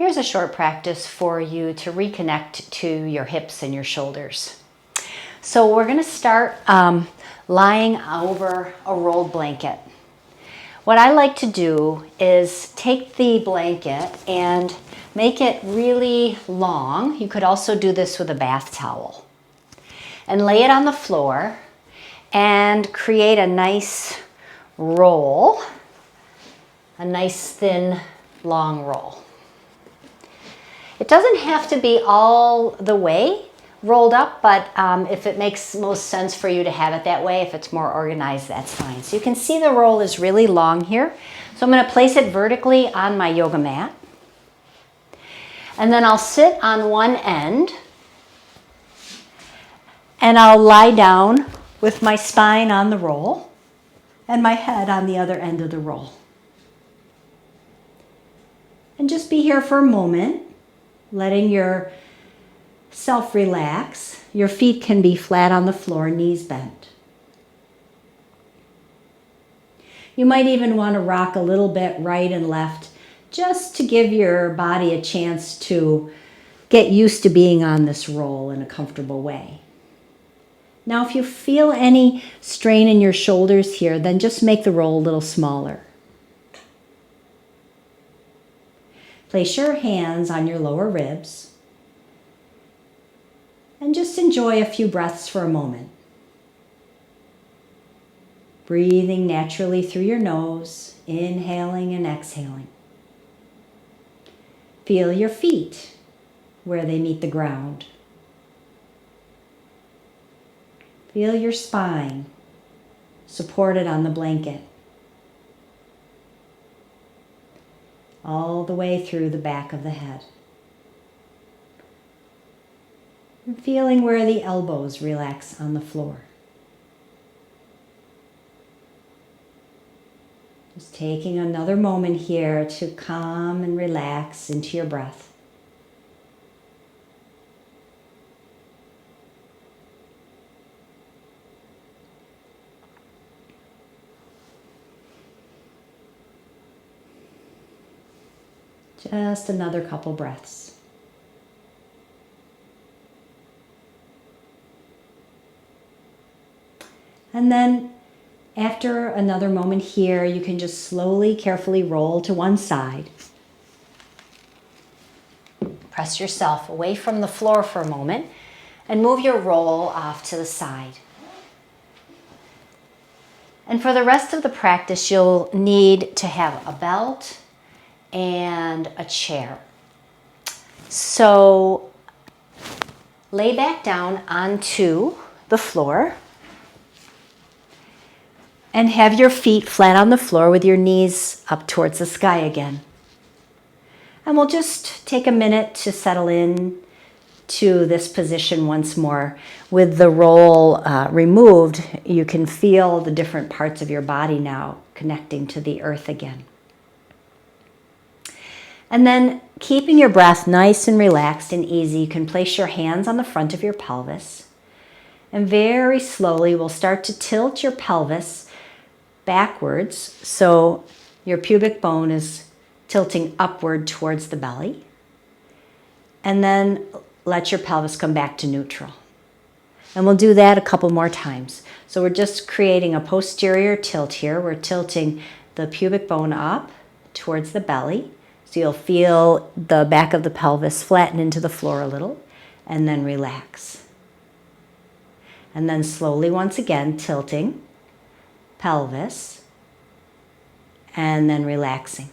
Here's a short practice for you to reconnect to your hips and your shoulders. So we're going to start lying over a rolled blanket. What I like to do is take the blanket and make it really long. You could also do this with a bath towel. And lay it on the floor and create a nice roll, a nice thin long roll. It doesn't have to be all the way rolled up, but if it makes most sense for you to have it that way, if it's more organized, that's fine. So you can see the roll is really long here. So I'm going to place it vertically on my yoga mat. And then I'll sit on one end and I'll lie down with my spine on the roll and my head on the other end of the roll. And just be here for a moment, letting yourself relax. Your feet can be flat on the floor, knees bent. You might even want to rock a little bit right and left just to give your body a chance to get used to being on this roll in a comfortable way. Now, if you feel any strain in your shoulders here, then just make the roll a little smaller. Place your hands on your lower ribs and just enjoy a few breaths for a moment. Breathing naturally through your nose, inhaling and exhaling. Feel your feet where they meet the ground. Feel your spine supported on the blanket, all the way through the back of the head. And feeling where the elbows relax on the floor. Just taking another moment here to calm and relax into your breath. Just another couple breaths. And then after another moment here, you can just slowly, carefully roll to one side. Press yourself away from the floor for a moment and move your roll off to the side. And for the rest of the practice, you'll need to have a belt and a chair. So lay back down onto the floor and have your feet flat on the floor with your knees up towards the sky again. And we'll just take a minute to settle in to this position once more. With the roll removed, you can feel the different parts of your body now connecting to the earth again. And then keeping your breath nice and relaxed and easy, you can place your hands on the front of your pelvis. And very slowly, we'll start to tilt your pelvis backwards. So your pubic bone is tilting upward towards the belly. And then let your pelvis come back to neutral. And we'll do that a couple more times. So we're just creating a posterior tilt here. We're tilting the pubic bone up towards the belly. So you'll feel the back of the pelvis flatten into the floor a little and then relax. And then slowly once again tilting pelvis and then relaxing.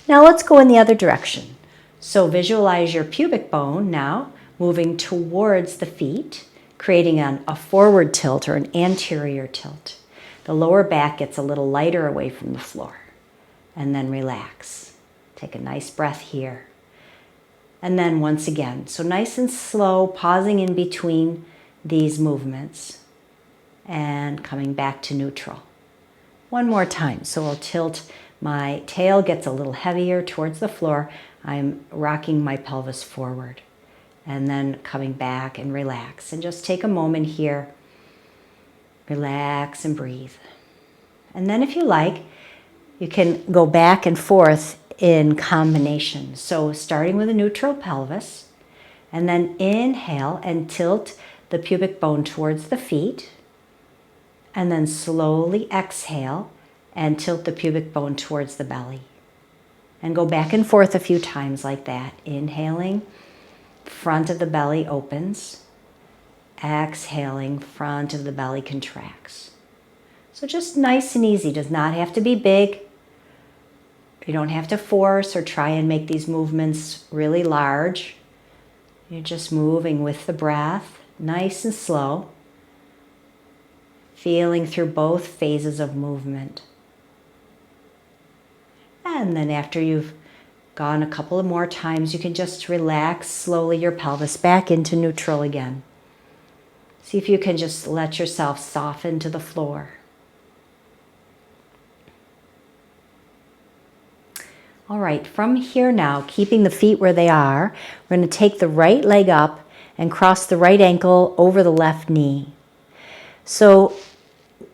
Now let's go in the other direction. So visualize your pubic bone now moving towards the feet, creating a forward tilt or an anterior tilt. The lower back gets a little lighter away from the floor. And then relax. Take a nice breath here. And then once again, so nice and slow, pausing in between these movements and coming back to neutral. One more time. So I'll tilt, my tail gets a little heavier towards the floor. I'm rocking my pelvis forward and then coming back and relax. And just take a moment here. Relax and breathe. And then if you like, you can go back and forth in combination. So starting with a neutral pelvis, and then inhale and tilt the pubic bone towards the feet, and then slowly exhale and tilt the pubic bone towards the belly. And go back and forth a few times like that. Inhaling, front of the belly opens. Exhaling, front of the belly contracts. So just nice and easy. Does not have to be big. You don't have to force or try and make these movements really large. You're just moving with the breath, nice and slow, feeling through both phases of movement. And then after you've gone a couple of more times, you can just relax slowly your pelvis back into neutral again. See if you can just let yourself soften to the floor. All right, from here now, keeping the feet where they are, we're going to take the right leg up and cross the right ankle over the left knee. So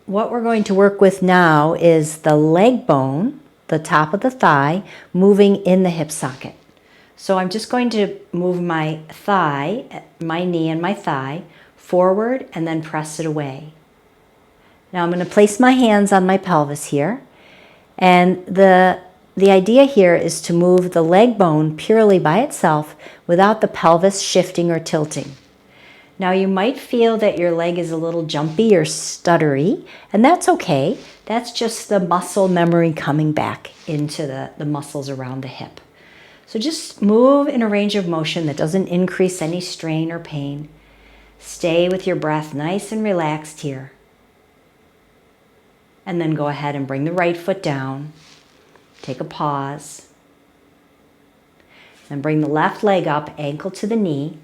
what we're going to work with now is the leg bone, the top of the thigh, moving in the hip socket. So I'm just going to move my thigh, my knee and my thigh forward and then press it away. Now I'm going to place my hands on my pelvis here, and the idea here is to move the leg bone purely by itself without the pelvis shifting or tilting. Now you might feel that your leg is a little jumpy or stuttery, and that's okay. That's just the muscle memory coming back into the muscles around the hip. So just move in a range of motion that doesn't increase any strain or pain. Stay with your breath nice and relaxed here. And then go ahead and bring the right foot down. Take a pause. Then bring the left leg up, ankle to the knee,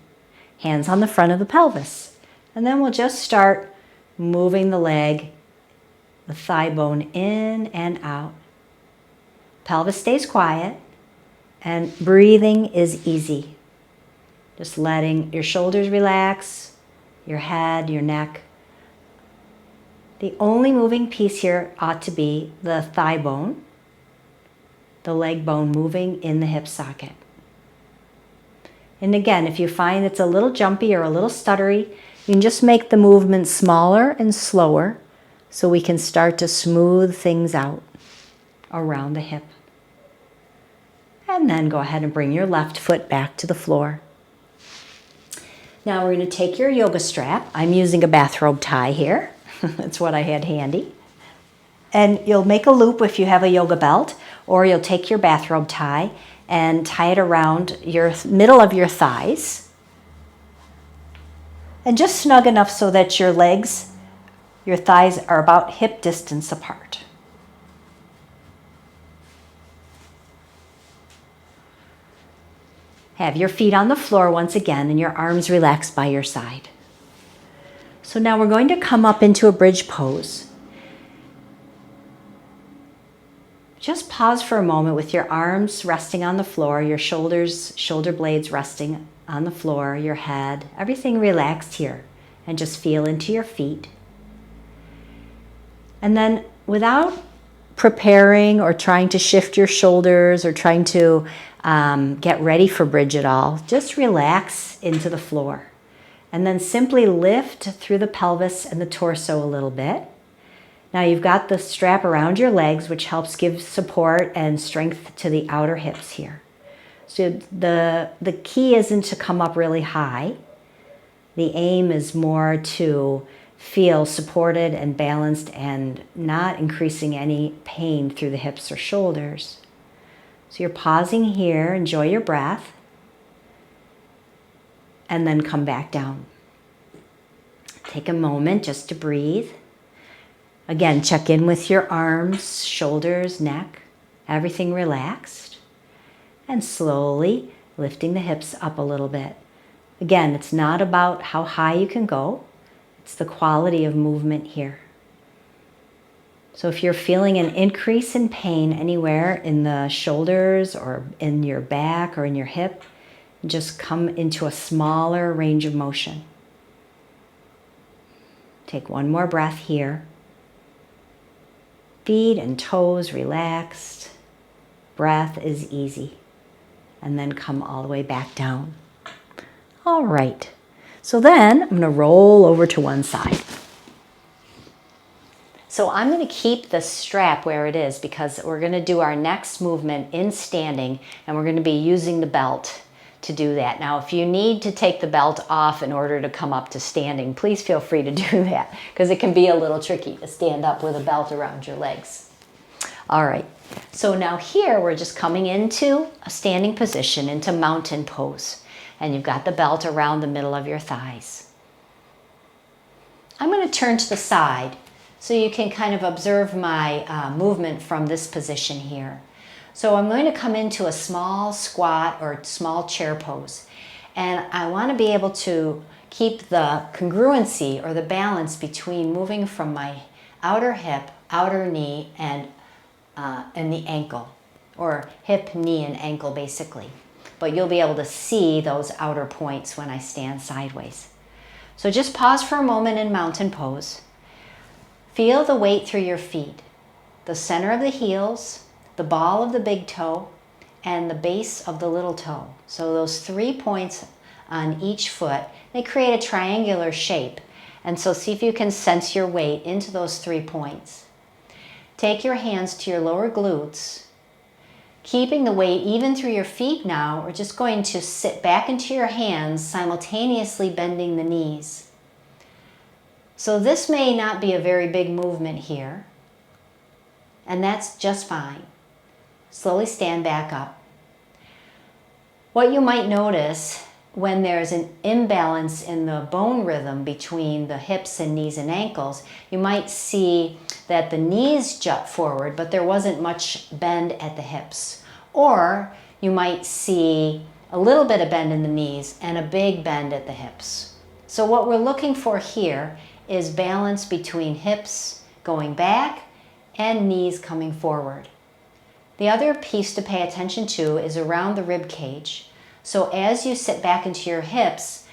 hands on the front of the pelvis. And then we'll just start moving the leg, the thigh bone in and out. Pelvis stays quiet and breathing is easy. Just letting your shoulders relax, your head, your neck. The only moving piece here ought to be the thigh bone, the leg bone moving in the hip socket. And again, if you find it's a little jumpy or a little stuttery, you can just make the movement smaller and slower so we can start to smooth things out around the hip. And then go ahead and bring your left foot back to the floor. Now we're going to take your yoga strap. I'm using a bathrobe tie here. That's what I had handy. And you'll make a loop if you have a yoga belt, or you'll take your bathrobe tie and tie it around your middle of your thighs. And just snug enough so that your legs, your thighs are about hip distance apart. Have your feet on the floor once again and your arms relaxed by your side. So now we're going to come up into a bridge pose. Just pause for a moment with your arms resting on the floor, your shoulders, shoulder blades resting on the floor, your head, everything relaxed here, and just feel into your feet. And then without preparing or trying to shift your shoulders or trying to get ready for bridge at all, just relax into the floor. And then simply lift through the pelvis and the torso a little bit. Now you've got the strap around your legs, which helps give support and strength to the outer hips here. So the key isn't to come up really high. The aim is more to feel supported and balanced and not increasing any pain through the hips or shoulders. So you're pausing here, enjoy your breath, and then come back down. Take a moment just to breathe. Again, check in with your arms, shoulders, neck, everything relaxed. And slowly lifting the hips up a little bit. Again, it's not about how high you can go. It's the quality of movement here. So if you're feeling an increase in pain anywhere in the shoulders or in your back or in your hip, just come into a smaller range of motion. Take one more breath here. Feet and toes relaxed. Breath is easy. And then come all the way back down. All right. So then I'm going to roll over to one side. So I'm going to keep the strap where it is because we're going to do our next movement in standing, and we're going to be using the belt to do that. Now, if you need to take the belt off in order to come up to standing, please feel free to do that because it can be a little tricky to stand up with a belt around your legs. All right. So now here we're just coming into a standing position, into mountain pose, and you've got the belt around the middle of your thighs. I'm going to turn to the side so you can kind of observe my movement from this position here. So I'm going to come into a small squat or small chair pose, and I want to be able to keep the congruency or the balance between moving from my outer hip, outer knee, and the ankle, or hip, knee, and ankle basically. But you'll be able to see those outer points when I stand sideways. So just pause for a moment in mountain pose. Feel the weight through your feet, the center of the heels, the ball of the big toe, and the base of the little toe. So those 3 points on each foot, they create a triangular shape. And so see if you can sense your weight into those 3 points. Take your hands to your lower glutes. Keeping the weight even through your feet now, we're just going to sit back into your hands, simultaneously bending the knees. So this may not be a very big movement here, and that's just fine. Slowly stand back up. What you might notice when there's an imbalance in the bone rhythm between the hips and knees and ankles, you might see that the knees jut forward, but there wasn't much bend at the hips. Or you might see a little bit of bend in the knees and a big bend at the hips. So what we're looking for here is balance between hips going back and knees coming forward. The other piece to pay attention to is around the rib cage. So as you sit back into your hips,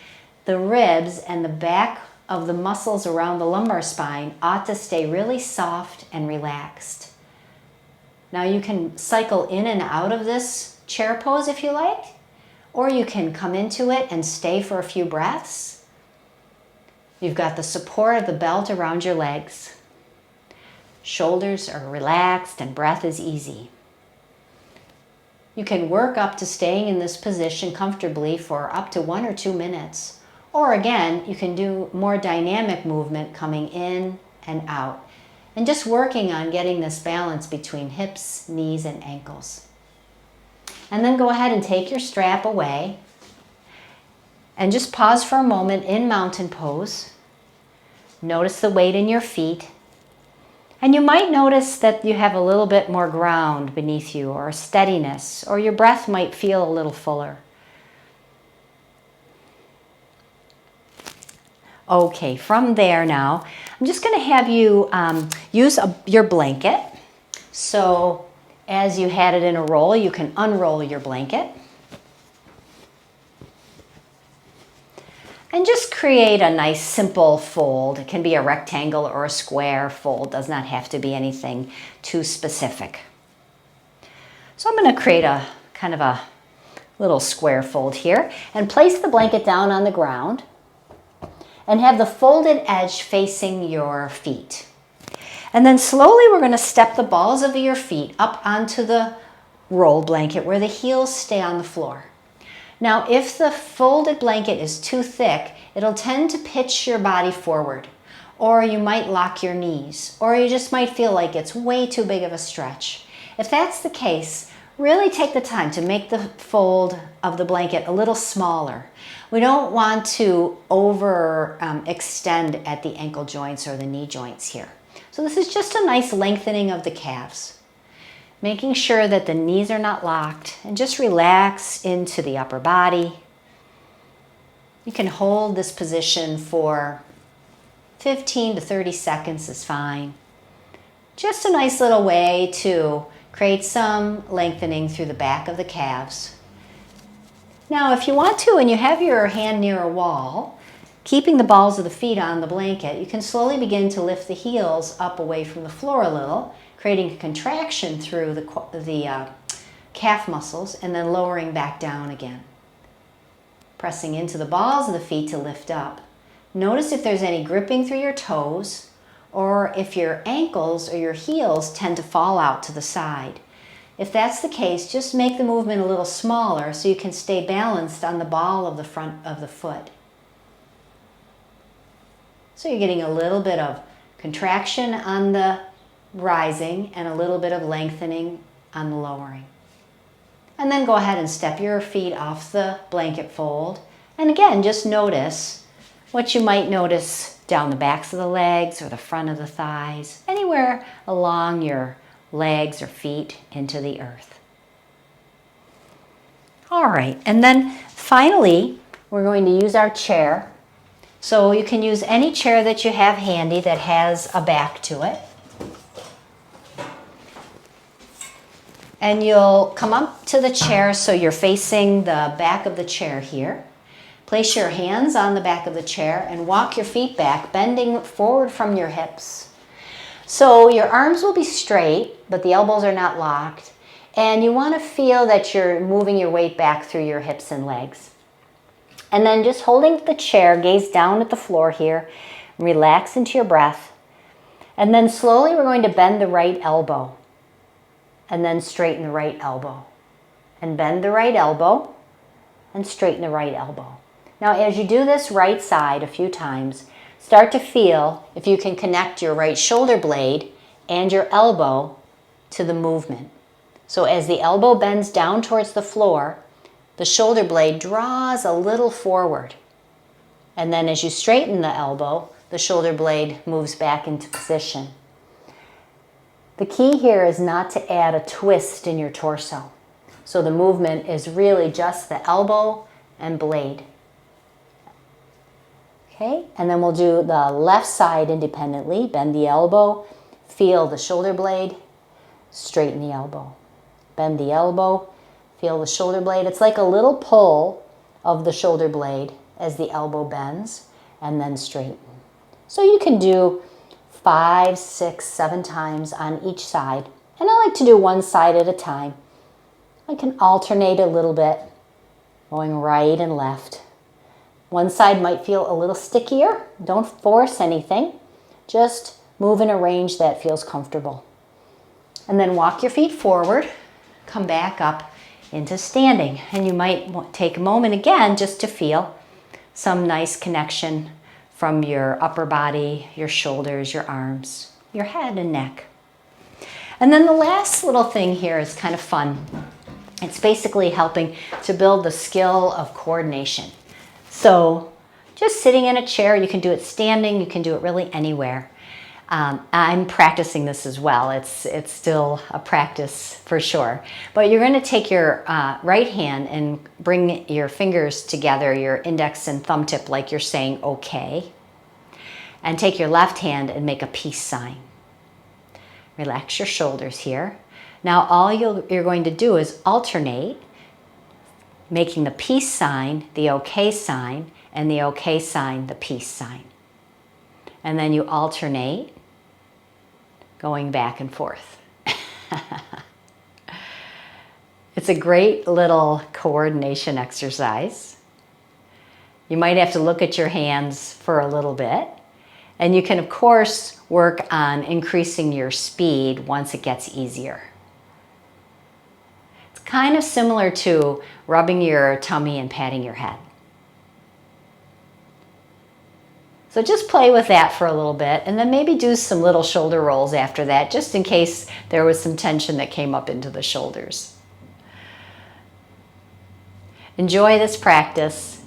the ribs and the back of the muscles around the lumbar spine ought to stay really soft and relaxed. Now you can cycle in and out of this chair pose if you like, or you can come into it and stay for a few breaths. You've got the support of the belt around your legs. Shoulders are relaxed and breath is easy. You can work up to staying in this position comfortably for up to 1 or 2 minutes. Or again, you can do more dynamic movement coming in and out. And just working on getting this balance between hips, knees, and ankles. And then go ahead and take your strap away. And just pause for a moment in mountain pose. Notice the weight in your feet. And you might notice that you have a little bit more ground beneath you, or steadiness, or your breath might feel a little fuller. Okay, from there now, I'm just going to have you use your blanket. So as you had it in a roll, you can unroll your blanket. And just create a nice simple fold. It can be a rectangle or a square fold. It does not have to be anything too specific. So I'm going to create a kind of a little square fold here and place the blanket down on the ground and have the folded edge facing your feet. And then slowly we're going to step the balls of your feet up onto the roll blanket where the heels stay on the floor. Now, if the folded blanket is too thick, it'll tend to pitch your body forward, or you might lock your knees, or you just might feel like it's way too big of a stretch. If that's the case, really take the time to make the fold of the blanket a little smaller. We don't want to extend at the ankle joints or the knee joints here. So this is just a nice lengthening of the calves. Making sure that the knees are not locked, and just relax into the upper body. You can hold this position for 15 to 30 seconds is fine. Just a nice little way to create some lengthening through the back of the calves. Now, if you want to, and you have your hand near a wall, keeping the balls of the feet on the blanket, you can slowly begin to lift the heels up away from the floor a little, creating a contraction through the calf muscles, and then lowering back down again. Pressing into the balls of the feet to lift up. Notice if there's any gripping through your toes, or if your ankles or your heels tend to fall out to the side. If that's the case, just make the movement a little smaller so you can stay balanced on the ball of the front of the foot. So you're getting a little bit of contraction on the rising and a little bit of lengthening on the lowering. And then go ahead and step your feet off the blanket fold. And again, just notice what you might notice down the backs of the legs or the front of the thighs, anywhere along your legs or feet into the earth. All right, and then finally, we're going to use our chair. So you can use any chair that you have handy that has a back to it. And you'll come up to the chair so you're facing the back of the chair here. Place your hands on the back of the chair and walk your feet back, bending forward from your hips. So your arms will be straight, but the elbows are not locked. And you want to feel that you're moving your weight back through your hips and legs. And then just holding the chair, gaze down at the floor here, relax into your breath. And then slowly we're going to bend the right elbow. And then straighten the right elbow. And bend the right elbow and straighten the right elbow. Now as you do this right side a few times, start to feel if you can connect your right shoulder blade and your elbow to the movement. So as the elbow bends down towards the floor, the shoulder blade draws a little forward. And then as you straighten the elbow, the shoulder blade moves back into position. The key here is not to add a twist in your torso. So the movement is really just the elbow and blade. Okay, and then we'll do the left side independently. Bend the elbow, feel the shoulder blade, straighten the elbow. Bend the elbow, feel the shoulder blade. It's like a little pull of the shoulder blade as the elbow bends, and then straighten. So you can do 5, 6, 7 times on each side. And I like to do one side at a time. I can alternate a little bit, going right and left. One side might feel a little stickier. Don't force anything. Just move in a range that feels comfortable. And then walk your feet forward, come back up into standing. And you might take a moment again just to feel some nice connection from your upper body, your shoulders, your arms, your head and neck. And then the last little thing here is kind of fun. It's basically helping to build the skill of coordination. So just sitting in a chair, you can do it standing, you can do it really anywhere. I'm practicing this as well. It's still a practice for sure. But you're going to take your right hand and bring your fingers together, your index and thumb tip, like you're saying okay. And take your left hand and make a peace sign. Relax your shoulders here. Now all you're going to do is alternate, making the peace sign the okay sign, and the okay sign the peace sign. And then you alternate, going back and forth. It's a great little coordination exercise. You might have to look at your hands for a little bit. And you can, of course, work on increasing your speed once it gets easier. It's kind of similar to rubbing your tummy and patting your head. So just play with that for a little bit, and then maybe do some little shoulder rolls after that, just in case there was some tension that came up into the shoulders. Enjoy this practice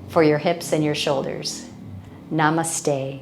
for your hips and your shoulders. Namaste.